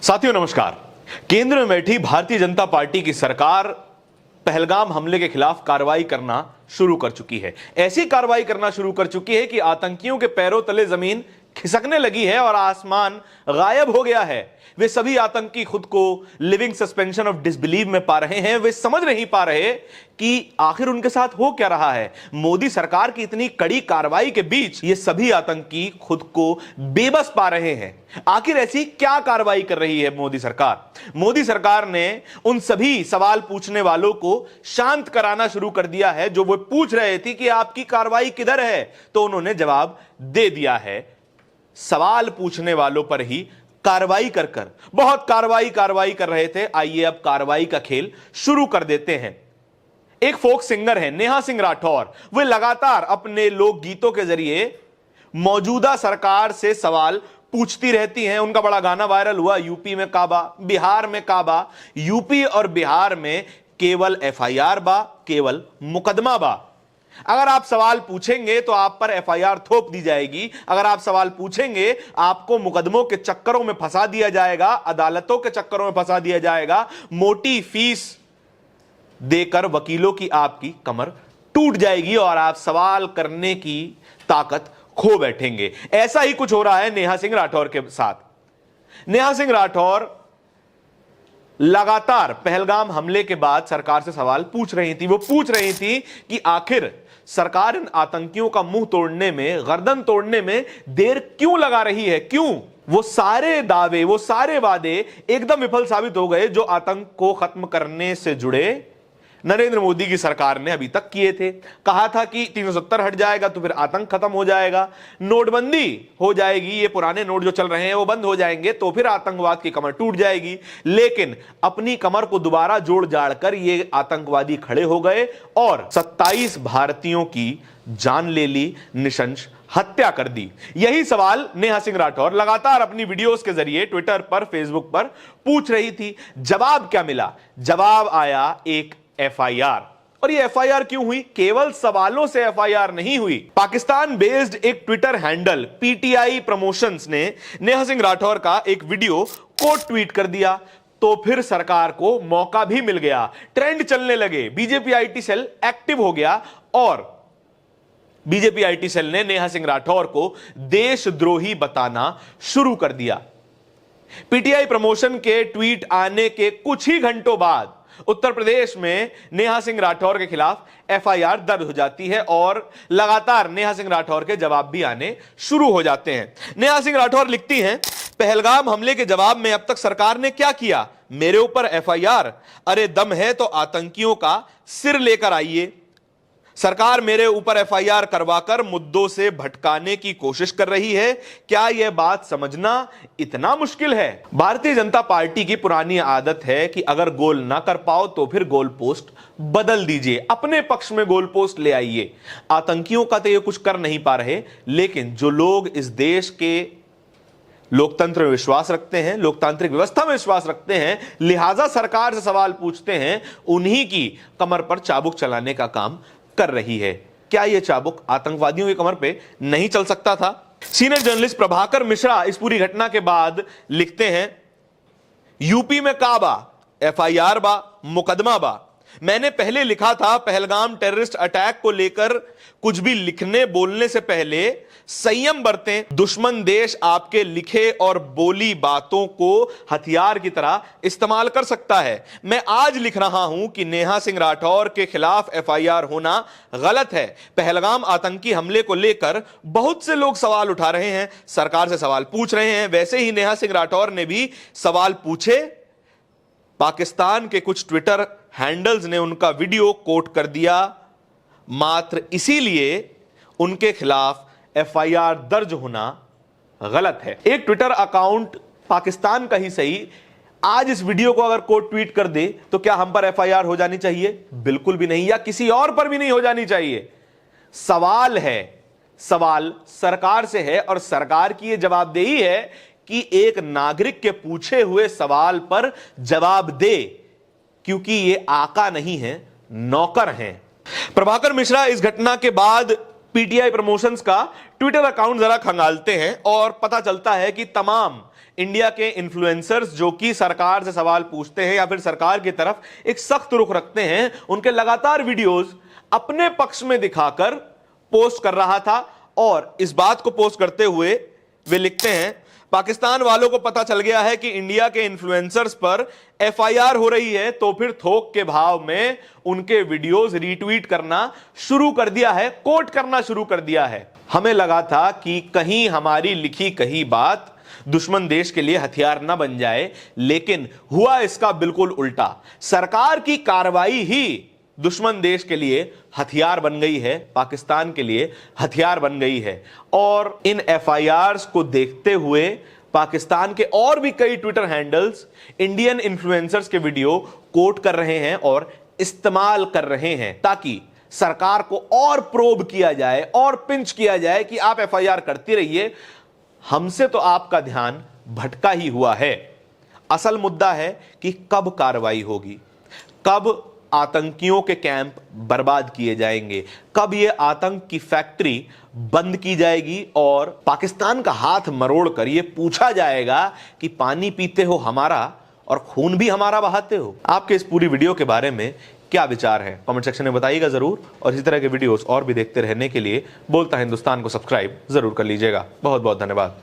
साथियों नमस्कार। केंद्र में बैठी भारतीय जनता पार्टी की सरकार पहलगाम हमले के खिलाफ कार्रवाई करना शुरू कर चुकी है। ऐसी कार्रवाई करना शुरू कर चुकी है कि आतंकियों के पैरों तले जमीन खिसकने लगी है और आसमान गायब हो गया है। वे सभी आतंकी खुद को लिविंग सस्पेंशन ऑफ डिसबिलीव में पा रहे हैं। वे समझ नहीं पा रहे कि आखिर उनके साथ हो क्या रहा है। मोदी सरकार की इतनी कड़ी कार्रवाई के बीच ये सभी आतंकी खुद को बेबस पा रहे हैं। आखिर ऐसी क्या कार्रवाई कर रही है मोदी सरकार? मोदी सरकार ने उन सभी सवाल पूछने वालों को शांत कराना शुरू कर दिया है जो वो पूछ रहे थे कि आपकी कार्रवाई किधर है, तो उन्होंने जवाब दे दिया है। सवाल पूछने वालों पर ही कार्रवाई कर बहुत कार्रवाई कर रहे थे। आइए अब कार्रवाई का खेल शुरू कर देते हैं। एक फोक सिंगर है नेहा सिंह राठौर। वे लगातार अपने लोक गीतों के जरिए मौजूदा सरकार से सवाल पूछती रहती हैं। उनका बड़ा गाना वायरल हुआ, यूपी में काबा, बिहार में काबा। यूपी और बिहार में केवल एफआईआर बा, केवल मुकदमा बा। अगर आप सवाल पूछेंगे तो आप पर एफआईआर थोप दी जाएगी। अगर आप सवाल पूछेंगे आपको मुकदमों के चक्करों में फंसा दिया जाएगा, अदालतों के चक्करों में फंसा दिया जाएगा। मोटी फीस देकर वकीलों की आपकी कमर टूट जाएगी और आप सवाल करने की ताकत खो बैठेंगे। ऐसा ही कुछ हो रहा है नेहा सिंह राठौर के साथ। नेहा सिंह राठौर लगातार पहलगाम हमले के बाद सरकार से सवाल पूछ रही थी। वो पूछ रही थी कि आखिर सरकार इन आतंकियों का मुंह तोड़ने में, गर्दन तोड़ने में देर क्यों लगा रही है? क्यों वो सारे दावे, वो सारे वादे एकदम विफल साबित हो गए जो आतंक को खत्म करने से जुड़े नरेंद्र मोदी की सरकार ने अभी तक किए थे। कहा था कि 370 हट जाएगा तो फिर आतंक खत्म हो जाएगा, नोटबंदी हो जाएगी, ये पुराने नोट जो चल रहे हैं वो बंद हो जाएंगे तो फिर आतंकवाद की कमर टूट जाएगी। लेकिन अपनी कमर को दोबारा जोड़ जाड़ कर ये आतंकवादी खड़े हो गए और 27 भारतीयों की जान ले ली, निशंस हत्या कर दी। यही सवाल नेहा सिंह राठौर लगातार अपनी वीडियोस के जरिए ट्विटर पर, फेसबुक पर पूछ रही थी। जवाब क्या मिला? जवाब आया एक एफआईआर। और ये एफआईआर क्यों हुई? केवल सवालों से एफआईआर नहीं हुई। पाकिस्तान बेस्ड एक ट्विटर हैंडल पीटीआई प्रमोशंस ने नेहा सिंह राठौर का एक वीडियो कोट ट्वीट कर दिया तो फिर सरकार को मौका भी मिल गया। ट्रेंड चलने लगे, बीजेपी आईटी सेल एक्टिव हो गया और बीजेपी आईटी सेल ने नेहा सिंह राठौर को देशद्रोही बताना शुरू कर दिया। पीटीआई प्रमोशन के ट्वीट आने के कुछ ही घंटों बाद उत्तर प्रदेश में नेहा सिंह राठौर के खिलाफ एफआईआर दर्ज हो जाती है और लगातार नेहा सिंह राठौर के जवाब भी आने शुरू हो जाते हैं। नेहा सिंह राठौर लिखती हैं, पहलगाम हमले के जवाब में अब तक सरकार ने क्या किया? मेरे ऊपर एफआईआर, अरे दम है तो आतंकियों का सिर लेकर आइए। सरकार मेरे ऊपर एफआईआर करवाकर मुद्दों से भटकाने की कोशिश कर रही है। क्या यह बात समझना इतना मुश्किल है? भारतीय जनता पार्टी की पुरानी आदत है कि अगर गोल ना कर पाओ तो फिर गोल पोस्ट बदल दीजिए, अपने पक्ष में गोल पोस्ट ले आइए। आतंकियों का तो ये कुछ कर नहीं पा रहे, लेकिन जो लोग इस देश के लोकतंत्र में विश्वास रखते हैं, लोकतांत्रिक व्यवस्था में विश्वास रखते हैं, लिहाजा सरकार से सवाल पूछते हैं, उन्हीं की कमर पर चाबुक चलाने का काम कर रही है। क्या यह चाबुक आतंकवादियों की कमर पे नहीं चल सकता था? सीनियर जर्नलिस्ट प्रभाकर मिश्रा इस पूरी घटना के बाद लिखते हैं, यूपी में काबा, एफआईआर बा, मुकदमा बा। मैंने पहले लिखा था पहलगाम टेररिस्ट अटैक को लेकर कुछ भी लिखने बोलने से पहले संयम बरतें। दुश्मन देश आपके लिखे और बोली बातों को हथियार की तरह इस्तेमाल कर सकता है। मैं आज लिख रहा हूं कि नेहा सिंह राठौर के खिलाफ एफआईआर होना गलत है। पहलगाम आतंकी हमले को लेकर बहुत से लोग सवाल उठा रहे हैं, सरकार से सवाल पूछ रहे हैं। वैसे ही नेहा सिंह राठौर ने भी सवाल पूछे। पाकिस्तान के कुछ ट्विटर हैंडल्स ने उनका वीडियो कोट कर दिया, मात्र इसीलिए उनके खिलाफ एफआईआर दर्ज होना गलत है। एक ट्विटर अकाउंट पाकिस्तान का ही सही आज इस वीडियो को अगर कोट ट्वीट कर दे तो क्या हम पर एफआईआर हो जानी चाहिए? बिल्कुल भी नहीं, या किसी और पर भी नहीं हो जानी चाहिए। सवाल है, सवाल सरकार से है और सरकार की यह जवाबदेही है कि एक नागरिक के पूछे हुए सवाल पर जवाब दे, क्योंकि ये आका नहीं है, नौकर हैं। प्रभाकर मिश्रा इस घटना के बाद पीटीआई प्रमोशंस का ट्विटर अकाउंट जरा खंगालते हैं और पता चलता है कि तमाम इंडिया के इन्फ्लुएंसर्स जो कि सरकार से सवाल पूछते हैं या फिर सरकार की तरफ एक सख्त रुख रखते हैं, उनके लगातार वीडियोस अपने पक्ष में दिखाकर पोस्ट कर रहा था। और इस बात को पोस्ट करते हुए वे लिखते हैं, पाकिस्तान वालों को पता चल गया है कि इंडिया के इन्फ्लुएंसर्स पर एफआईआर हो रही है, तो फिर थोक के भाव में उनके वीडियोस रीट्वीट करना शुरू कर दिया है, कोट करना शुरू कर दिया है। हमें लगा था कि कहीं हमारी लिखी कही बात दुश्मन देश के लिए हथियार ना बन जाए, लेकिन हुआ इसका बिल्कुल उल्टा। सरकार की कार्रवाई ही दुश्मन देश के लिए हथियार बन गई है, पाकिस्तान के लिए हथियार बन गई है। और इन एफआईआर्स को देखते हुए पाकिस्तान के और भी कई ट्विटर हैंडल्स इंडियन इन्फ्लुएंसर्स के वीडियो कोट कर रहे हैं और इस्तेमाल कर रहे हैं, ताकि सरकार को और प्रोब किया जाए और पिंच किया जाए कि आप एफआईआर करती रहिए, हमसे तो आपका ध्यान भटका ही हुआ है। असल मुद्दा है कि कब कार्रवाई होगी, कब आतंकियों के कैंप बर्बाद किए जाएंगे, कब यह आतंक की फैक्ट्री बंद की जाएगी और पाकिस्तान का हाथ मरोड़कर यह पूछा जाएगा कि पानी पीते हो हमारा और खून भी हमारा बहाते हो। आपके इस पूरी वीडियो के बारे में क्या विचार है, कमेंट सेक्शन में बताइएगा जरूर। और इसी तरह के वीडियोस और भी देखते रहने के लिए बोलता हिंदुस्तान को सब्सक्राइब जरूर कर लीजिएगा। बहुत बहुत धन्यवाद।